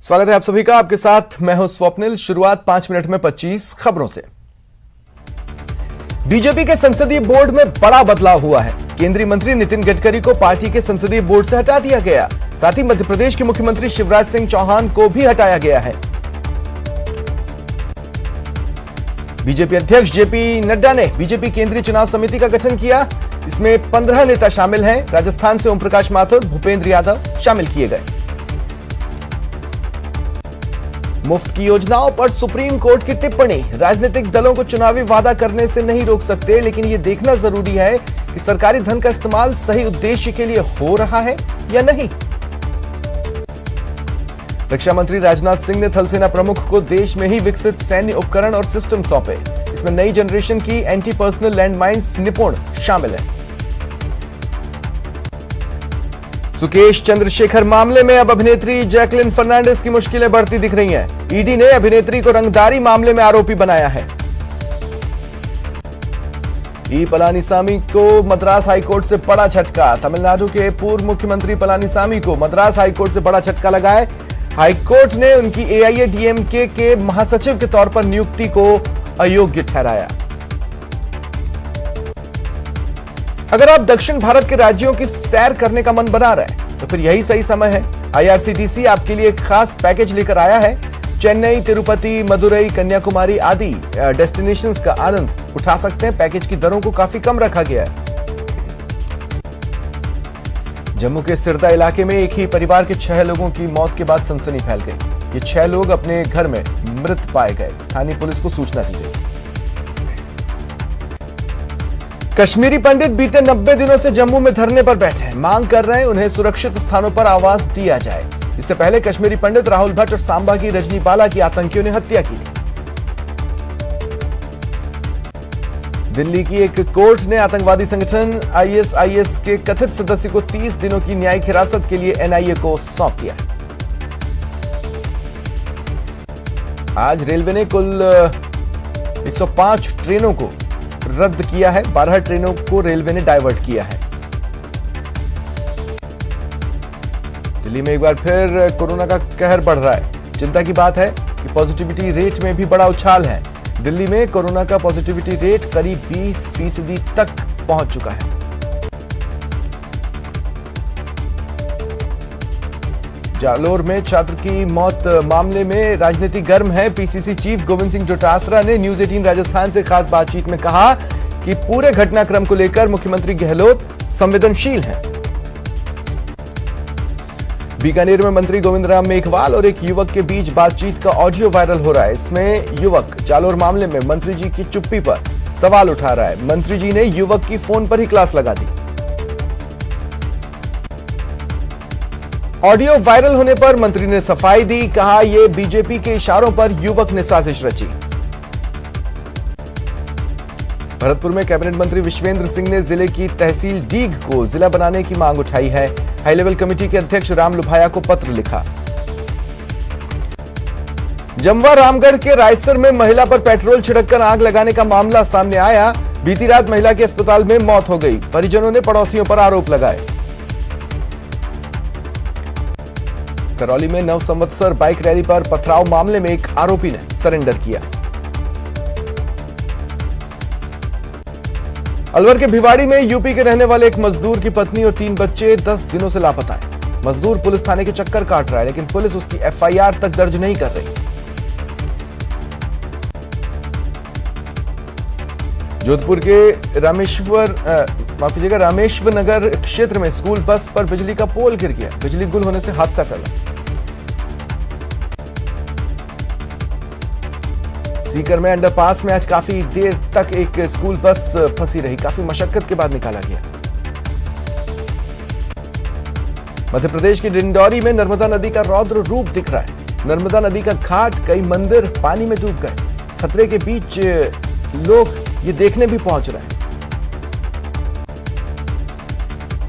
स्वागत है आप सभी का। आपके साथ मैं हूं स्वप्निल। शुरुआत 5 मिनट में 25 खबरों से। बीजेपी के संसदीय बोर्ड में बड़ा बदलाव हुआ है। केंद्रीय मंत्री नितिन गडकरी को पार्टी के संसदीय बोर्ड से हटा दिया गया। साथ ही मध्य प्रदेश के मुख्यमंत्री शिवराज सिंह चौहान को भी हटाया गया है। बीजेपी अध्यक्ष जेपी नड्डा ने बीजेपी केंद्रीय चुनाव समिति का गठन किया। इसमें 15 नेता शामिल हैं। राजस्थान से ओम प्रकाश माथुर, भूपेंद्र यादव शामिल किए गए। मुफ्त की योजनाओं पर सुप्रीम कोर्ट की टिप्पणी। राजनीतिक दलों को चुनावी वादा करने से नहीं रोक सकते, लेकिन यह देखना जरूरी है कि सरकारी धन का इस्तेमाल सही उद्देश्य के लिए हो रहा है या नहीं। रक्षा मंत्री राजनाथ सिंह ने थल सेना प्रमुख को देश में ही विकसित सैन्य उपकरण और सिस्टम सौंपे। इसमें नई जनरेशन की एंटी पर्सनल लैंडमाइंस निपुण शामिल है। सुकेश चंद्रशेखर मामले में अब अभिनेत्री जैकलिन फर्नांडिस की मुश्किलें बढ़ती दिख रही हैं। ईडी ने अभिनेत्री को रंगदारी मामले में आरोपी बनाया है। ई पलानीसामी को मद्रास हाईकोर्ट से बड़ा झटका। तमिलनाडु के पूर्व मुख्यमंत्री पलानीसामी को मद्रास हाईकोर्ट से बड़ा झटका लगा है। हाईकोर्ट ने उनकी एआईएडीएमके के महासचिव के तौर पर नियुक्ति को अयोग्य ठहराया। अगर आप दक्षिण भारत के राज्यों की सैर करने का मन बना रहे हैं तो फिर यही सही समय है। आईआरसीटीसी आपके लिए एक खास पैकेज लेकर आया है। चेन्नई, तिरुपति, मदुरई, कन्याकुमारी आदि डेस्टिनेशंस का आनंद उठा सकते हैं। पैकेज की दरों को काफी कम रखा गया है। जम्मू के सिरदा इलाके में एक ही परिवार के 6 लोगों की मौत के बाद सनसनी फैल गई। ये 6 लोग अपने घर में मृत पाए गए। स्थानीय पुलिस को सूचना दी गई। कश्मीरी पंडित बीते 90 दिनों से जम्मू में धरने पर बैठे हैं। मांग कर रहे हैं उन्हें सुरक्षित स्थानों पर आवास दिया जाए। इससे पहले कश्मीरी पंडित राहुल भट्ट और सांबा की रजनी बाला की आतंकियों ने हत्या की थी। दिल्ली की एक कोर्ट ने आतंकवादी संगठन आईएसआईएस के कथित सदस्य को 30 दिनों की न्यायिक हिरासत के लिए एनआईए को सौंप दिया। आज रेलवे ने कुल 105 ट्रेनों को रद्द किया है। 12 ट्रेनों को रेलवे ने डायवर्ट किया है। दिल्ली में एक बार फिर कोरोना का कहर बढ़ रहा है। चिंता की बात है कि पॉजिटिविटी रेट में भी बड़ा उछाल है। दिल्ली में कोरोना का पॉजिटिविटी रेट करीब 20% तक पहुंच चुका है। जालोर में छात्र की मौत मामले में राजनीति गर्म है। पीसीसी चीफ गोविंद सिंह डोटासरा ने न्यूज 18 राजस्थान से खास बातचीत में कहा कि पूरे घटनाक्रम को लेकर मुख्यमंत्री गहलोत संवेदनशील हैं। बीकानेर में मंत्री गोविंद राम मेघवाल और एक युवक के बीच बातचीत का ऑडियो वायरल हो रहा है। इसमें युवक जालोर मामले में मंत्री जी की चुप्पी पर सवाल उठा रहा है। मंत्री जी ने युवक की फोन पर ही क्लास लगा दी। ऑडियो वायरल होने पर मंत्री ने सफाई दी। कहा यह बीजेपी के इशारों पर युवक ने साजिश रची। भरतपुर में कैबिनेट मंत्री विश्वेंद्र सिंह ने जिले की तहसील डीग को जिला बनाने की मांग उठाई है। हाई लेवल कमेटी के अध्यक्ष राम लुभाया को पत्र लिखा। जमवा रामगढ़ के रायसर में महिला पर पेट्रोल छिड़ककर आग लगाने का मामला सामने आया। बीती रात महिला के अस्पताल में मौत हो गई। परिजनों ने पड़ोसियों पर आरोप लगाए। करौली में नव संवत्सर बाइक रैली पर पथराव मामले में एक आरोपी ने सरेंडर किया। अलवर के भिवाड़ी में यूपी के रहने वाले एक मजदूर की पत्नी और 3 बच्चे 10 दिनों से लापता हैं। मजदूर पुलिस थाने के चक्कर काट रहा है, लेकिन पुलिस उसकी एफआईआर तक दर्ज नहीं कर रही। जोधपुर के रामेश्वर नगर क्षेत्र में स्कूल बस पर बिजली का पोल गिर गया। बिजली गुल होने से हादसा टला। सीकर में अंडरपास में आज काफी देर तक एक स्कूल बस फंसी रही। काफी मशक्कत के बाद निकाला गया। मध्य प्रदेश की डिंडौरी में नर्मदा नदी का रौद्र रूप दिख रहा है। नर्मदा नदी का घाट, कई मंदिर पानी में डूब गए। खतरे के बीच लोग ये देखने भी पहुंच रहे हैं।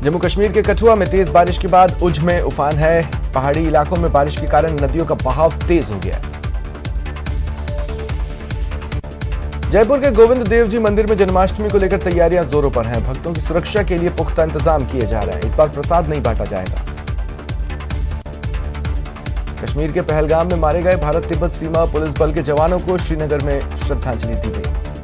जम्मू कश्मीर के कठुआ में तेज बारिश के बाद उझ में उफान है। पहाड़ी इलाकों में बारिश के कारण नदियों का बहाव तेज हो गया है। जयपुर के गोविंद देव जी मंदिर में जन्माष्टमी को लेकर तैयारियां जोरों पर हैं। भक्तों की सुरक्षा के लिए पुख्ता इंतजाम किए जा रहे हैं। इस बार प्रसाद नहीं बांटा जाएगा। कश्मीर के पहलगाम में मारे गए भारत तिब्बत सीमा पुलिस बल के जवानों को श्रीनगर में श्रद्धांजलि दी गई।